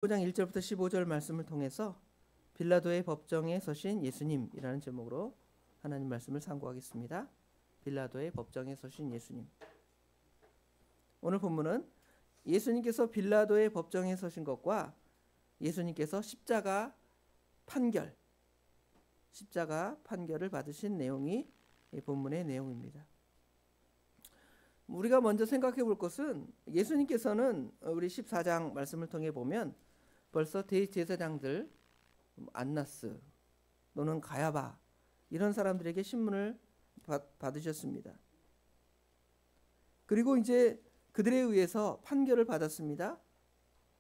5장 1절부터 15절 말씀을 통해서 빌라도의 법정에 서신 예수님이라는 제목으로 하나님 말씀을 상고하겠습니다. 빌라도의 법정에 서신 예수님. 오늘 본문은 예수님께서 빌라도의 법정에 서신 것과 예수님께서 십자가 판결을 받으신 내용이 이 본문의 내용입니다. 우리가 먼저 생각해 볼 것은 예수님께서는 우리 14장 말씀을 통해 보면 벌써 대제사장들 안나스 또는 가야바 이런 사람들에게 신문을 받으셨습니다. 그리고 이제 그들에 의해서 판결을 받았습니다.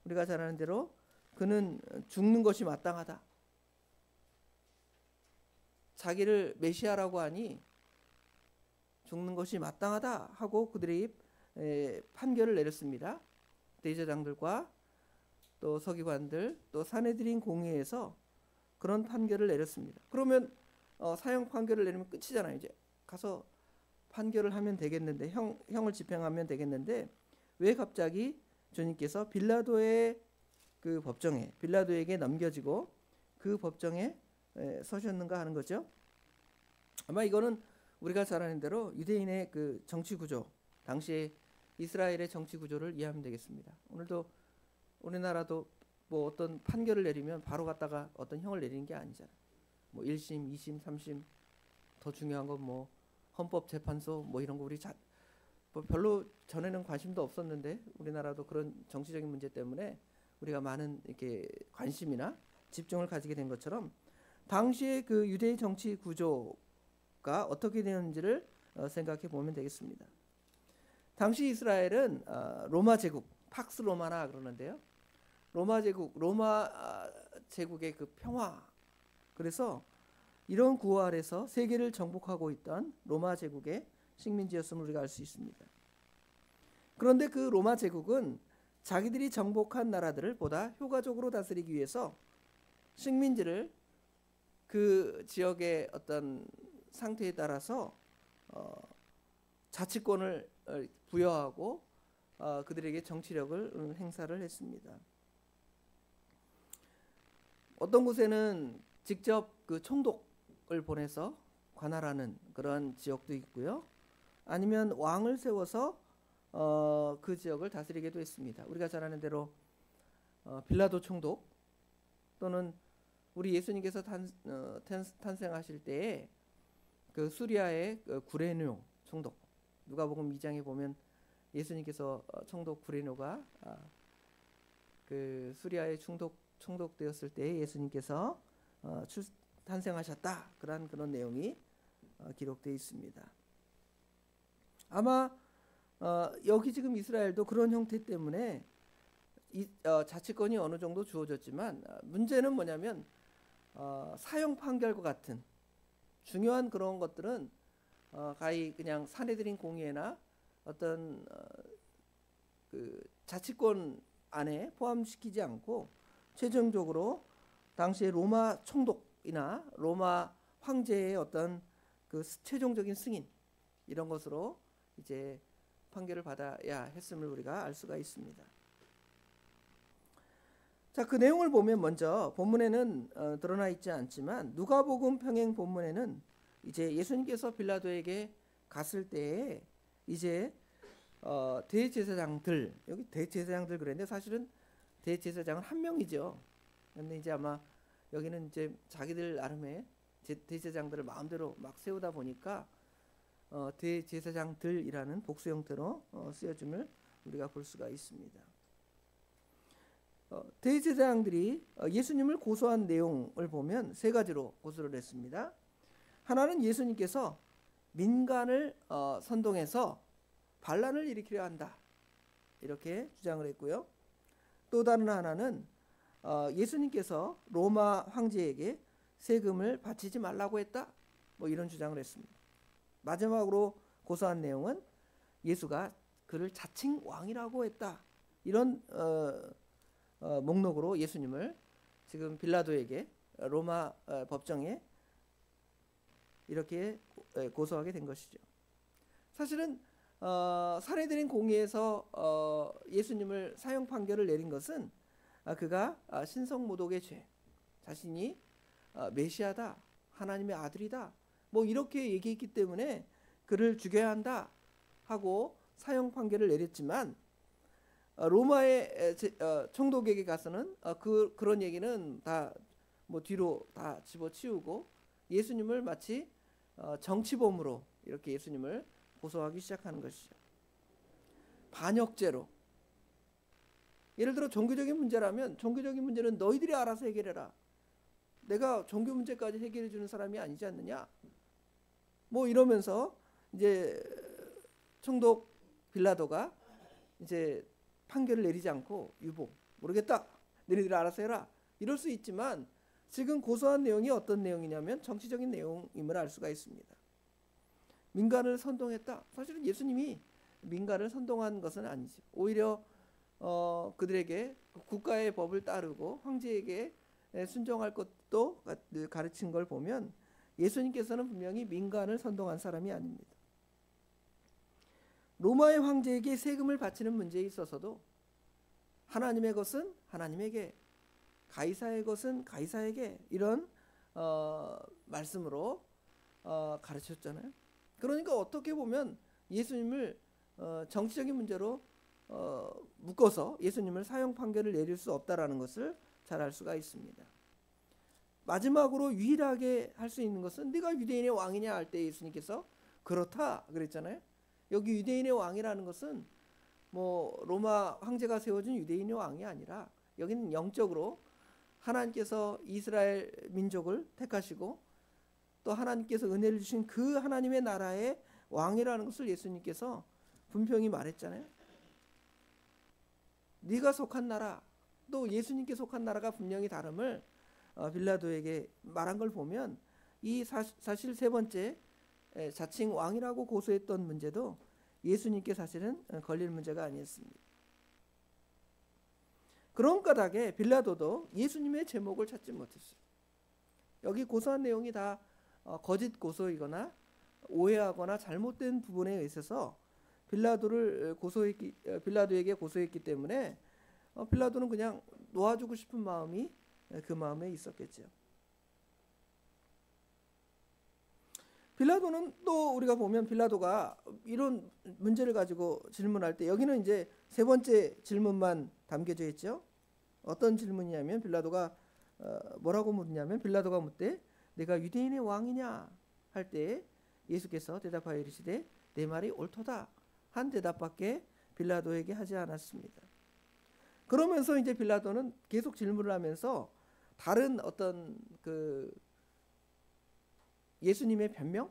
우리가 잘 아는 대로 그는 죽는 것이 마땅하다. 자기를 메시아라고 하니 죽는 것이 마땅하다 하고 그들이 판결을 내렸습니다. 대제사장들과 또 서기관들 또 산헤드린 공회에서 그런 판결을 내렸습니다. 그러면 사형 판결을 내리면 끝이잖아요. 이제 가서 판결을 하면 되겠는데 형을 집행하면 되겠는데 왜 갑자기 주님께서 빌라도의 그 법정에 빌라도에게 넘겨지고 그 법정에 서셨는가 하는 거죠. 아마 이거는 우리가 잘 아는 대로 유대인의 그 정치 구조, 당시에 이스라엘의 정치 구조를 이해하면 되겠습니다. 오늘도 우리나라도 뭐 어떤 판결을 내리면 바로 갔다가 어떤 형을 내리는 게 아니잖아요. 뭐 1심, 2심, 3심 더 중요한 건 뭐 헌법재판소 뭐 이런 거 우리 뭐 별로 전에는 관심도 없었는데 우리나라도 그런 정치적인 문제 때문에 우리가 많은 이렇게 관심이나 집중을 가지게 된 것처럼 당시의 그 유대의 정치 구조가 어떻게 되었는지를 생각해 보면 되겠습니다. 당시 이스라엘은 로마 제국, 팍스 로마나 그러는데요. 로마 제국의 그 평화. 그래서 이런 구호 아래서 세계를 정복하고 있던 로마 제국의 식민지였음을 우리가 알 수 있습니다. 그런데 그 로마 제국은 자기들이 정복한 나라들을 보다 효과적으로 다스리기 위해서 식민지를 그 지역의 어떤 상태에 따라서 자치권을 부여하고 그들에게 정치력을 행사를 했습니다. 어떤 곳에는 직접 그 총독을 보내서 관할하는 그런 지역도 있고요. 아니면 왕을 세워서 그 지역을 다스리기도 했습니다. 우리가 잘 아는 대로 빌라도 총독 또는 우리 예수님께서 탄생하실 때에 그 수리아의 구레뇨 총독, 누가복음 2장에 보면 예수님께서 총독 구레뇨가 그 수리아의 총독 되었을 때 예수님께서 탄생하셨다. 그런 내용이 기록되어 있습니다. 아마 여기 지금 이스라엘도 그런 형태 때문에 자치권이 어느 정도 주어졌지만 문제는 뭐냐면 사형 판결과 같은 중요한 그런 것들은 가히 그냥 산헤드린 공의회나 어떤 그 자치권 안에 포함시키지 않고 최종적으로 당시의 로마 총독이나 로마 황제의 어떤 그 최종적인 승인 이런 것으로 이제 판결을 받아야 했음을 우리가 알 수가 있습니다. 자, 그 내용을 보면 먼저 본문에는 드러나 있지 않지만 누가복음 평행 본문에는 이제 예수님께서 빌라도에게 갔을 때에 이제 대제사장들, 여기 대제사장들 그랬는데 사실은 대제사장은 한 명이죠. 그런데 이제 아마 여기는 이제 자기들 나름의 대제사장들을 마음대로 막 세우다 보니까 대제사장들이라는 복수 형태로 쓰여짐을 우리가 볼 수가 있습니다. 대제사장들이 예수님을 고소한 내용을 보면 세 가지로 고소를 했습니다. 하나는 예수님께서 민간을 선동해서 반란을 일으키려 한다. 이렇게 주장을 했고요. 또 다른 하나는 예수님께서 로마 황제에게 세금을 바치지 말라고 했다. 뭐 이런 주장을 했습니다. 마지막으로 고소한 내용은 예수가 그를 자칭 왕이라고 했다. 이런 목록으로 예수님을 지금 빌라도에게 로마 법정에 이렇게 고소하게 된 것이죠. 사실은 산헤드린 공의에서 예수님을 사형 판결을 내린 것은 그가 신성모독의 죄, 자신이 메시아다, 하나님의 아들이다, 뭐 이렇게 얘기했기 때문에 그를 죽여야 한다 하고 사형 판결을 내렸지만 로마의 총독에게 가서는 그런 얘기는 다 뭐 뒤로 다 집어치우고 예수님을 마치 정치범으로 이렇게 예수님을 고소하기 시작하는 것이죠. 반역죄로. 예를 들어 종교적인 문제라면 종교적인 문제는 너희들이 알아서 해결해라. 내가 종교 문제까지 해결해 주는 사람이 아니지 않느냐. 뭐 이러면서 이제 총독 빌라도가 이제 판결을 내리지 않고 유보, 모르겠다, 너희들이 알아서 해라, 이럴 수 있지만 지금 고소한 내용이 어떤 내용이냐면 정치적인 내용임을 알 수가 있습니다. 민간을 선동했다. 사실은 예수님이 민간을 선동한 것은 아니죠. 오히려 그들에게 국가의 법을 따르고 황제에게 순종할 것도 가르친 걸 보면 예수님께서는 분명히 민간을 선동한 사람이 아닙니다. 로마의 황제에게 세금을 바치는 문제에 있어서도 하나님의 것은 하나님에게, 가이사의 것은 가이사에게, 이런 말씀으로 가르쳤잖아요. 그러니까 어떻게 보면 예수님을 정치적인 문제로 묶어서 예수님을 사형 판결을 내릴 수 없다라는 것을 잘 알 수가 있습니다. 마지막으로 유일하게 할 수 있는 것은 네가 유대인의 왕이냐 할 때 예수님께서 그렇다 그랬잖아요. 여기 유대인의 왕이라는 것은 뭐 로마 황제가 세워준 유대인의 왕이 아니라 여기는 영적으로 하나님께서 이스라엘 민족을 택하시고 또 하나님께서 은혜를 주신 그 하나님의 나라의 왕이라는 것을 예수님께서 분명히 말했잖아요. 네가 속한 나라, 또 예수님께 속한 나라가 분명히 다름을 빌라도에게 말한 걸 보면 이 사실 세 번째 자칭 왕이라고 고소했던 문제도 예수님께 사실은 걸릴 문제가 아니었습니다. 그런 까닭에 빌라도도 예수님의 제목을 찾지 못했어요. 여기 고소한 내용이 다 거짓 고소이거나 오해하거나 잘못된 부분에 있어서 빌라도에게 고소했기 때문에 빌라도는 그냥 놓아주고 싶은 마음이 그 마음에 있었겠죠. 빌라도는 또 우리가 보면 빌라도가 이런 문제를 가지고 질문할 때 여기는 이제 세 번째 질문만 담겨져 있죠. 어떤 질문이냐면 빌라도가 뭐라고 묻냐면 빌라도가 묻되 내가 유대인의 왕이냐 할 때 예수께서 대답하여 이르시되 내 말이 옳도다 한 대답밖에 빌라도에게 하지 않았습니다. 그러면서 이제 빌라도는 계속 질문을 하면서 다른 어떤 그 예수님의 변명,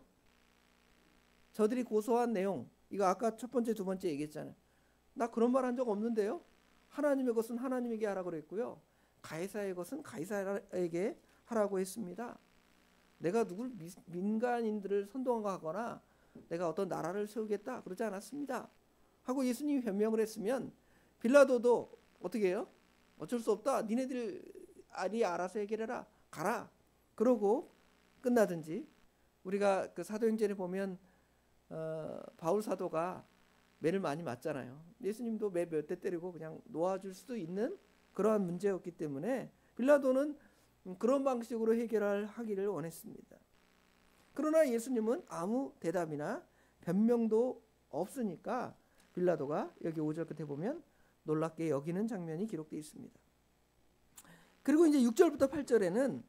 저들이 고소한 내용, 이거 아까 첫 번째 두 번째 얘기했잖아요. 나 그런 말 한 적 없는데요. 하나님의 것은 하나님에게 하라고 그랬고요. 가이사의 것은 가이사에게 하라고 했습니다. 내가 누굴 민간인들을 선동하거나 내가 어떤 나라를 세우겠다 그러지 않았습니다 하고 예수님이 변명을 했으면 빌라도도 어떻게 해요? 어쩔 수 없다, 니네들이 알아서 해결해라, 가라, 그러고 끝나든지. 우리가 그 사도행전에 보면 바울 사도가 매를 많이 맞잖아요. 예수님도 매 몇 대 때리고 그냥 놓아줄 수도 있는 그러한 문제였기 때문에 빌라도는 그런 방식으로 해결하기를 원했습니다. 그러나 예수님은 아무 대답이나 변명도 없으니까 빌라도가 여기 5절 끝에 보면 놀랍게 여기는 장면이 기록되어 있습니다. 그리고 이제 6절부터 8절에는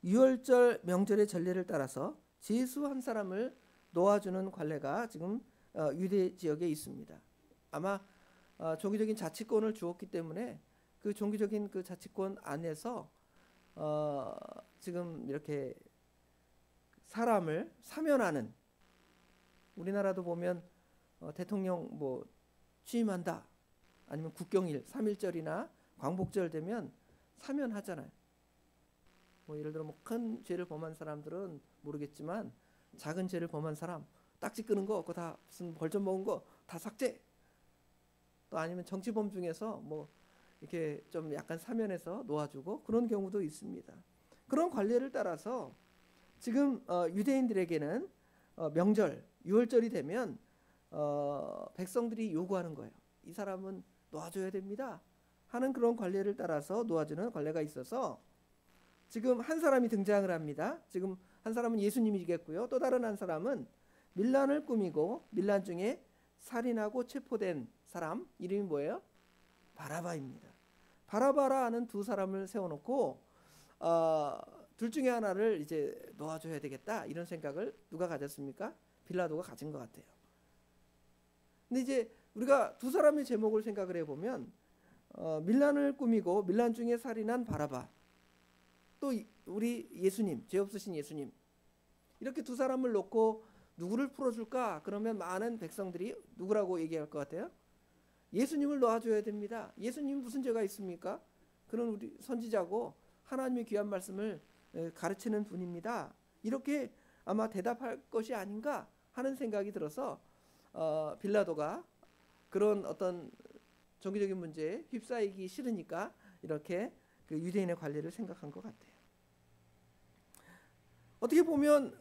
유월절 명절의 전례를 따라서 제수 한 사람을 놓아주는 관례가 지금 유대 지역에 있습니다. 아마 종교적인 자치권을 주었기 때문에 그 종교적인 그 자치권 안에서 지금 이렇게 사람을 사면하는, 우리나라도 보면 대통령 뭐 취임한다 아니면 국경일 3.1절이나 광복절 되면 사면하잖아요. 뭐 예를 들어 뭐 큰 죄를 범한 사람들은 모르겠지만 작은 죄를 범한 사람 딱지 끄는 거, 그거 다 무슨 벌 좀 먹은 거 다 삭제. 또 아니면 정치범 중에서 뭐 이렇게 좀 약간 사면해서 놓아주고 그런 경우도 있습니다. 그런 관례를 따라서 지금 유대인들에게는 명절 유월절이 되면 백성들이 요구하는 거예요. 이 사람은 놓아줘야 됩니다 하는 그런 관례를 따라서 놓아주는 관례가 있어서 지금 한 사람이 등장을 합니다. 지금 한 사람은 예수님이겠고요. 또 다른 한 사람은 밀란을 꾸미고 밀란 중에 살인하고 체포된 사람 이름이 뭐예요? 바라바입니다. 바라바라는 두 사람을 세워놓고 둘 중에 하나를 이제 놓아줘야 되겠다 이런 생각을 누가 가졌습니까? 빌라도가 가진 것 같아요. 근데 이제 우리가 두 사람의 제목을 생각을 해보면 밀란을 꾸미고 밀란 중에 살인한 바라바, 또 우리 예수님, 죄 없으신 예수님, 이렇게 두 사람을 놓고 누구를 풀어줄까? 그러면 많은 백성들이 누구라고 얘기할 것 같아요? 예수님을 놓아줘야 됩니다. 예수님 무슨 죄가 있습니까? 그는 우리 선지자고 하나님의 귀한 말씀을 가르치는 분입니다. 이렇게 아마 대답할 것이 아닌가 하는 생각이 들어서 빌라도가 그런 어떤 종교적인 문제에 휩싸이기 싫으니까 이렇게 그 유대인의 관례를 생각한 것 같아요. 어떻게 보면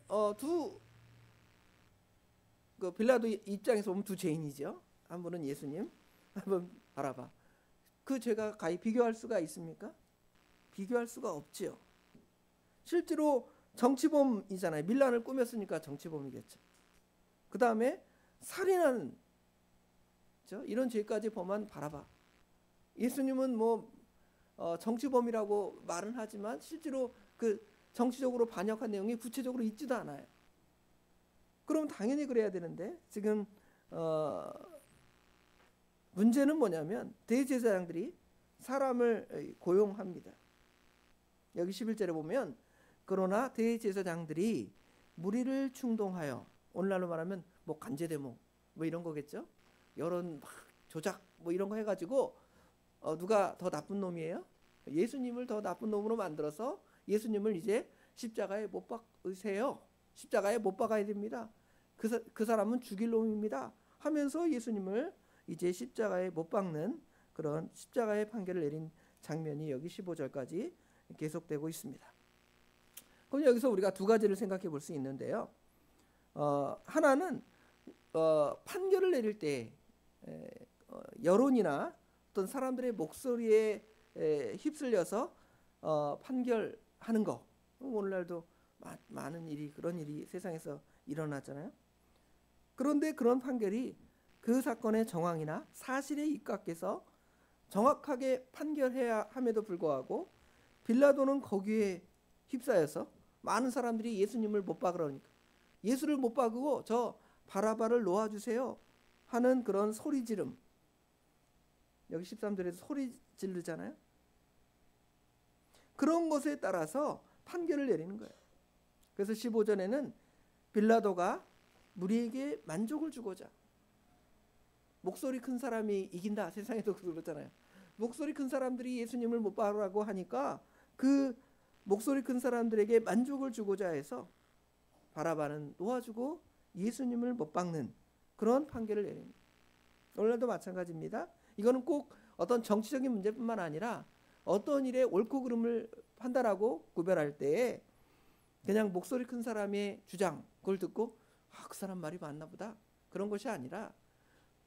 그 빌라도 입장에서 보면 두 죄인이죠. 한 분은 예수님, 한 분 바라바. 그 죄가 가히 비교할 수가 있습니까? 비교할 수가 없지요. 실제로 정치범이잖아요. 밀란을 꾸몄으니까 정치범이겠죠. 그 다음에 살인한 이런 죄까지 범한 바라바. 예수님은 뭐 정치범이라고 말은 하지만 실제로 그 정치적으로 반역한 내용이 구체적으로 있지도 않아요. 그럼 당연히 그래야 되는데 지금 문제는 뭐냐면 대제사장들이 사람을 고용합니다. 여기 11절에 보면 그러나 대제사장들이 무리를 충동하여, 오늘날로 말하면 뭐 간제데모 뭐 이런 거겠죠. 여론 막 조작 뭐 이런 거 해가지고 누가 더 나쁜 놈이에요? 예수님을 더 나쁜 놈으로 만들어서 예수님을 이제 십자가에 못 박으세요. 십자가에 못 박아야 됩니다. 그 사람은 죽일 놈입니다. 하면서 예수님을 이제 십자가에 못 박는 그런 십자가의 판결을 내린 장면이 여기 15절까지 계속되고 있습니다. 그럼 여기서 우리가 두 가지를 생각해 볼 수 있는데요. 하나는 판결을 내릴 때 여론이나 어떤 사람들의 목소리에 휩쓸려서 판결하는 거, 오늘날도 많은 일이, 그런 일이 세상에서 일어나잖아요. 그런데 그런 판결이 그 사건의 정황이나 사실에 입각해서 정확하게 판결해야 함에도 불구하고 빌라도는 거기에 휩싸여서 많은 사람들이 예수님을 못 박으라니까 예수를 못 박고 저 바라바를 놓아주세요 하는 그런 소리 지름, 여기 13절에서 소리 지르잖아요. 그런 것에 따라서 판결을 내리는 거예요. 그래서 15절에는 빌라도가 무리에게 만족을 주고자, 목소리 큰 사람이 이긴다, 세상에도 그렇잖아요. 목소리 큰 사람들이 예수님을 못 박으라고 하니까 그 목소리 큰 사람들에게 만족을 주고자 해서 바라바는 놓아주고 예수님을 못 박는 그런 판결을 내립니다. 오늘도 마찬가지입니다. 이거는 꼭 어떤 정치적인 문제뿐만 아니라 어떤 일의 옳고 그름을 판단하고 구별할 때에 그냥 목소리 큰 사람의 주장 그걸 듣고 그 사람 말이 맞나 보다, 그런 것이 아니라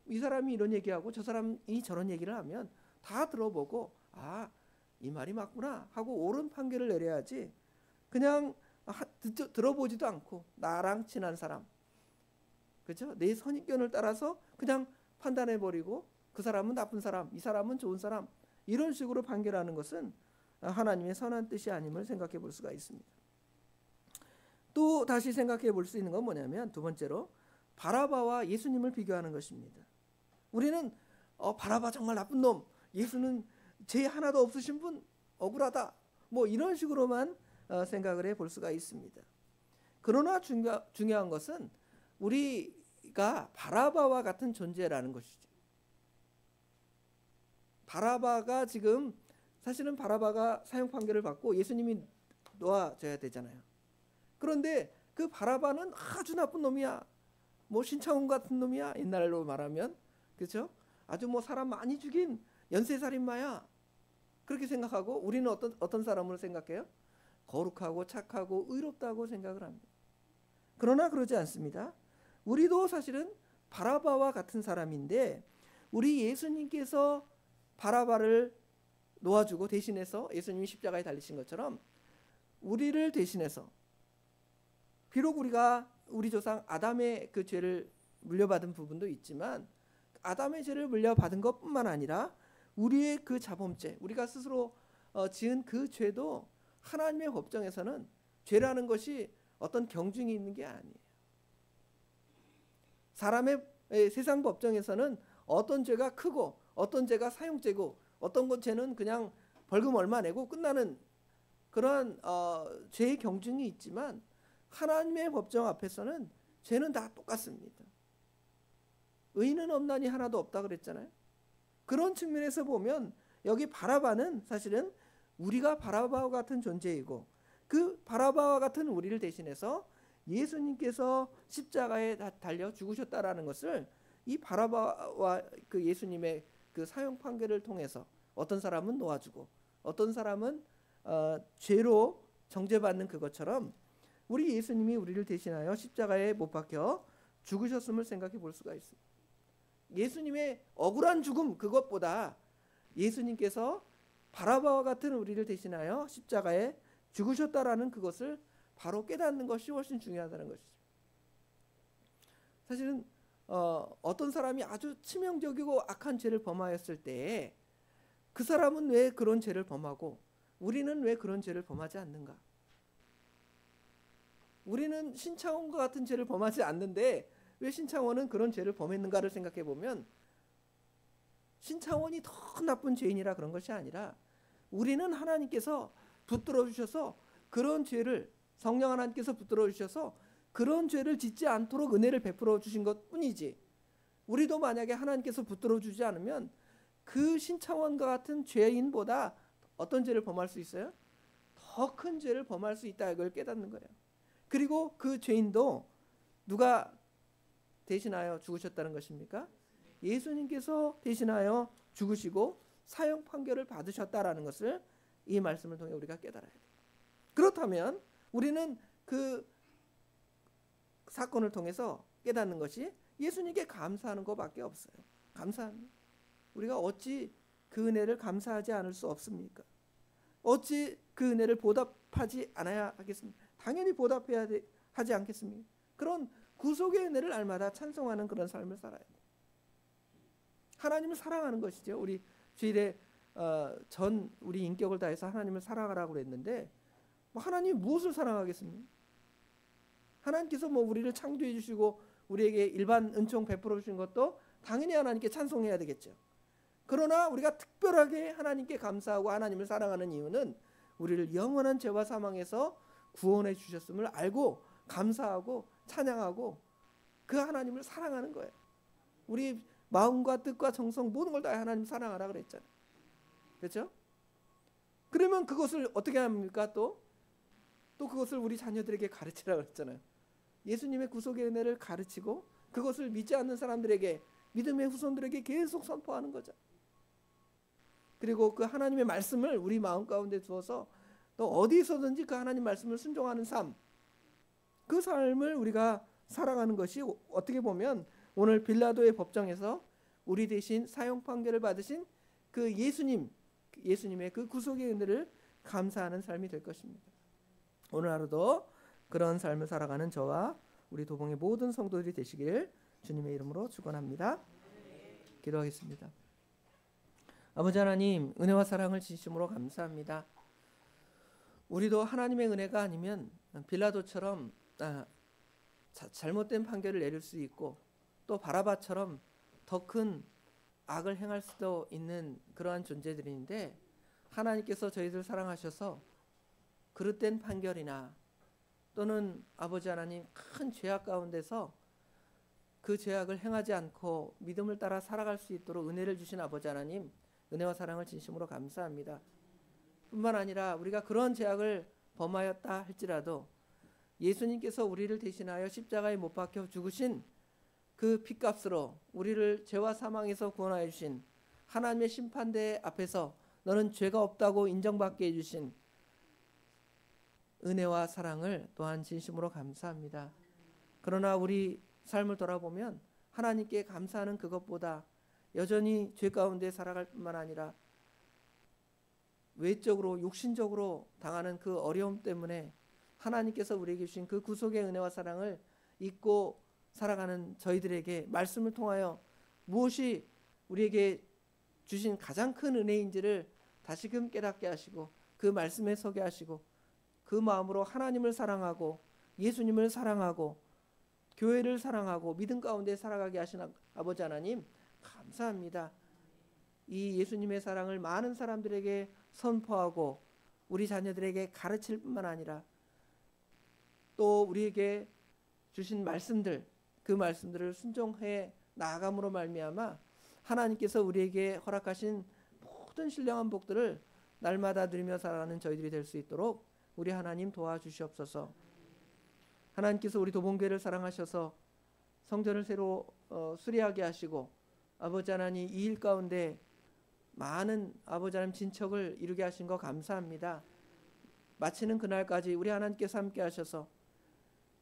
이 사람이 이런 얘기하고 저 사람이 저런 얘기를 하면 다 들어보고 이 말이 맞구나 하고 옳은 판결을 내려야지, 그냥 들어보지도 않고 나랑 친한 사람, 그렇죠? 내 선입견을 따라서 그냥 판단해버리고 그 사람은 나쁜 사람, 이 사람은 좋은 사람, 이런 식으로 판결하는 것은 하나님의 선한 뜻이 아님을 생각해 볼 수가 있습니다. 또 다시 생각해 볼 수 있는 건 뭐냐면, 두 번째로 바라바와 예수님을 비교하는 것입니다. 우리는 바라바 정말 나쁜 놈, 예수는 죄 하나도 없으신 분, 억울하다, 뭐 이런 식으로만 생각을 해 볼 수가 있습니다. 그러나 중요한 것은 우리가 바라바와 같은 존재라는 것이죠. 바라바가 지금 사실은 바라바가 사형 판결을 받고 예수님이 놓아져야 되잖아요. 그런데 그 바라바는 아주 나쁜 놈이야, 뭐 신창훈 같은 놈이야, 옛날로 말하면, 그렇죠? 아주 뭐 사람 많이 죽인 연쇄살인마야, 그렇게 생각하고 우리는 어떤 사람으로 생각해요? 거룩하고 착하고 의롭다고 생각을 합니다. 그러나 그러지 않습니다. 우리도 사실은 바라바와 같은 사람인데 우리 예수님께서 바라바를 놓아주고 대신해서 예수님이 십자가에 달리신 것처럼 우리를 대신해서, 비록 우리가 우리 조상 아담의 그 죄를 물려받은 부분도 있지만 아담의 죄를 물려받은 것뿐만 아니라 우리의 그 자범죄, 우리가 스스로 지은 그 죄도 하나님의 법정에서는 죄라는 것이 어떤 경중이 있는 게 아니에요. 사람의 세상 법정에서는 어떤 죄가 크고 어떤 죄가 사형죄고 어떤 죄는 그냥 벌금 얼마 내고 끝나는 그러한 죄의 경중이 있지만 하나님의 법정 앞에서는 죄는 다 똑같습니다. 의인은 없나니 하나도 없다 그랬잖아요. 그런 측면에서 보면 여기 바라바는 사실은 우리가 바라바와 같은 존재이고 그 바라바와 같은 우리를 대신해서 예수님께서 십자가에 달려 죽으셨다라는 것을 이 바라바와 그 예수님의 그 사형 판결을 통해서 어떤 사람은 놓아주고 어떤 사람은 죄로 정죄받는 그것처럼 우리 예수님이 우리를 대신하여 십자가에 못 박혀 죽으셨음을 생각해 볼 수가 있습니다. 예수님의 억울한 죽음 그것보다 예수님께서 바라바와 같은 우리를 대신하여 십자가에 죽으셨다라는 그것을 바로 깨닫는 것이 훨씬 중요하다는 것이죠. 사실은 어떤 사람이 아주 치명적이고 악한 죄를 범하였을 때 그 사람은 왜 그런 죄를 범하고 우리는 왜 그런 죄를 범하지 않는가? 우리는 신창원과 같은 죄를 범하지 않는데 왜 신창원은 그런 죄를 범했는가를 생각해 보면 신창원이 더 나쁜 죄인이라 그런 것이 아니라 우리는 하나님께서 붙들어 주셔서 그런 죄를, 성령 하나님께서 붙들어 주셔서 그런 죄를 짓지 않도록 은혜를 베풀어 주신 것뿐이지, 우리도 만약에 하나님께서 붙들어 주지 않으면 그 신창원과 같은 죄인보다 어떤 죄를 범할 수 있어요? 더 큰 죄를 범할 수 있다, 이걸 깨닫는 거예요. 그리고 그 죄인도 누가 대신하여 죽으셨다는 것입니까? 예수님께서 대신하여 죽으시고 사형 판결을 받으셨다라는 것을 이 말씀을 통해 우리가 깨달아야 돼요. 그렇다면 우리는 그 사건을 통해서 깨닫는 것이 예수님께 감사하는 것밖에 없어요. 감사합니다. 우리가 어찌 그 은혜를 감사하지 않을 수 없습니까? 어찌 그 은혜를 보답하지 않아야 하겠습니까? 당연히 보답해야 하지 않겠습니까? 그런 구속의 은혜를 날마다 찬송하는 그런 삶을 살아야 돼요. 하나님을 사랑하는 것이죠. 우리 주일에 전 우리 인격을 다해서 하나님을 사랑하라고 그랬는데 하나님이 무엇을 사랑하겠습니까? 하나님께서 우리를 창조해 주시고 우리에게 일반 은총 베풀어 주신 것도 당연히 하나님께 찬송해야 되겠죠. 그러나 우리가 특별하게 하나님께 감사하고 하나님을 사랑하는 이유는 우리를 영원한 죄와 사망에서 구원해 주셨음을 알고 감사하고 찬양하고 그 하나님을 사랑하는 거예요. 우리 마음과 뜻과 정성 모든 걸 다 하나님 사랑하라 그랬잖아요. 그렇죠? 그러면 그것을 어떻게 합니까? 또 그것을 우리 자녀들에게 가르치라 그랬잖아요. 예수님의 구속의 은혜를 가르치고 그것을 믿지 않는 사람들에게, 믿음의 후손들에게 계속 선포하는 거죠. 그리고 그 하나님의 말씀을 우리 마음 가운데 두어서 또 어디서든지 그 하나님 말씀을 순종하는 삶, 그 삶을 우리가 살아가는 것이 어떻게 보면 오늘 빌라도의 법정에서 우리 대신 사형 판결을 받으신 그 예수님의 그 구속의 은혜를 감사하는 삶이 될 것입니다. 오늘 하루도 그런 삶을 살아가는 저와 우리 도봉의 모든 성도들이 되시길 주님의 이름으로 축원합니다. 기도하겠습니다. 아버지 하나님, 은혜와 사랑을 진심으로 감사합니다. 우리도 하나님의 은혜가 아니면 빌라도처럼 잘못된 판결을 내릴 수 있고 또 바라바처럼 더 큰 악을 행할 수도 있는 그러한 존재들인데 하나님께서 저희들 사랑하셔서 그릇된 판결이나 또는 아버지 하나님 큰 죄악 가운데서 그 죄악을 행하지 않고 믿음을 따라 살아갈 수 있도록 은혜를 주신 아버지 하나님, 은혜와 사랑을 진심으로 감사합니다. 뿐만 아니라 우리가 그런 죄악을 범하였다 할지라도 예수님께서 우리를 대신하여 십자가에 못 박혀 죽으신 그 핏값으로 우리를 죄와 사망에서 구원하여 주신 하나님의 심판대 앞에서 너는 죄가 없다고 인정받게 해주신 은혜와 사랑을 또한 진심으로 감사합니다. 그러나 우리 삶을 돌아보면 하나님께 감사하는 그것보다 여전히 죄 가운데 살아갈 뿐만 아니라 외적으로 육신적으로 당하는 그 어려움 때문에 하나님께서 우리에게 주신 그 구속의 은혜와 사랑을 잊고 살아가는 저희들에게 말씀을 통하여 무엇이 우리에게 주신 가장 큰 은혜인지를 다시금 깨닫게 하시고 그 말씀에 서게 하시고 그 마음으로 하나님을 사랑하고 예수님을 사랑하고 교회를 사랑하고 믿음 가운데 살아가게 하신 아버지 하나님 감사합니다. 이 예수님의 사랑을 많은 사람들에게 선포하고 우리 자녀들에게 가르칠 뿐만 아니라 또 우리에게 주신 말씀들 그 말씀들을 순종해 나아감으로 말미암아 하나님께서 우리에게 허락하신 모든 신령한 복들을 날마다 누리며 살아가는 저희들이 될 수 있도록 우리 하나님 도와주시옵소서. 하나님께서 우리 도봉교회를 사랑하셔서 성전을 새로 수리하게 하시고 아버지 하나님 이 일 가운데 많은 아버지 하나님 진척을 이루게 하신 거 감사합니다. 마치는 그날까지 우리 하나님께서 함께 하셔서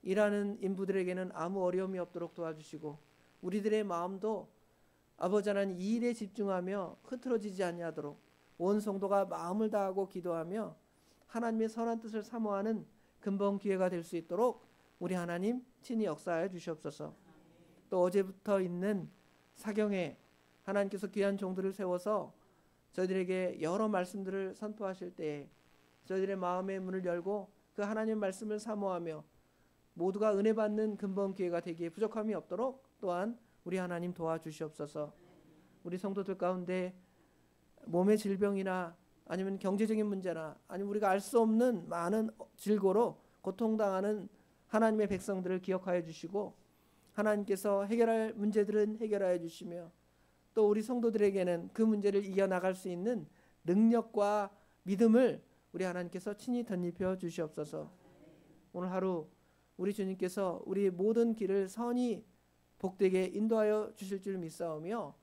일하는 인부들에게는 아무 어려움이 없도록 도와주시고 우리들의 마음도 아버지 하나님 이 일에 집중하며 흐트러지지 아니하도록 온 성도가 마음을 다하고 기도하며 하나님의 선한 뜻을 사모하는 근본 기회가 될 수 있도록 우리 하나님 친히 역사하여 주시옵소서. 또 어제부터 있는 사경에 하나님께서 귀한 종들을 세워서 저희들에게 여러 말씀들을 선포하실 때에 저희들의 마음의 문을 열고 그 하나님의 말씀을 사모하며 모두가 은혜 받는 근본 기회가 되기에 부족함이 없도록 또한 우리 하나님 도와주시옵소서. 우리 성도들 가운데 몸의 질병이나 아니면 경제적인 문제나 아니면 우리가 알 수 없는 많은 질고로 고통당하는 하나님의 백성들을 기억하여 주시고 하나님께서 해결할 문제들은 해결하여 주시며 또 우리 성도들에게는 그 문제를 이겨나갈 수 있는 능력과 믿음을 우리 하나님께서 친히 덧입혀 주시옵소서. 오늘 하루 우리 주님께서 우리 모든 길을 선히 복되게 인도하여 주실 줄 믿사오며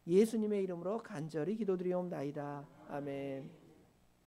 예수님의 이름으로 간절히 기도드리옵나이다. 아멘.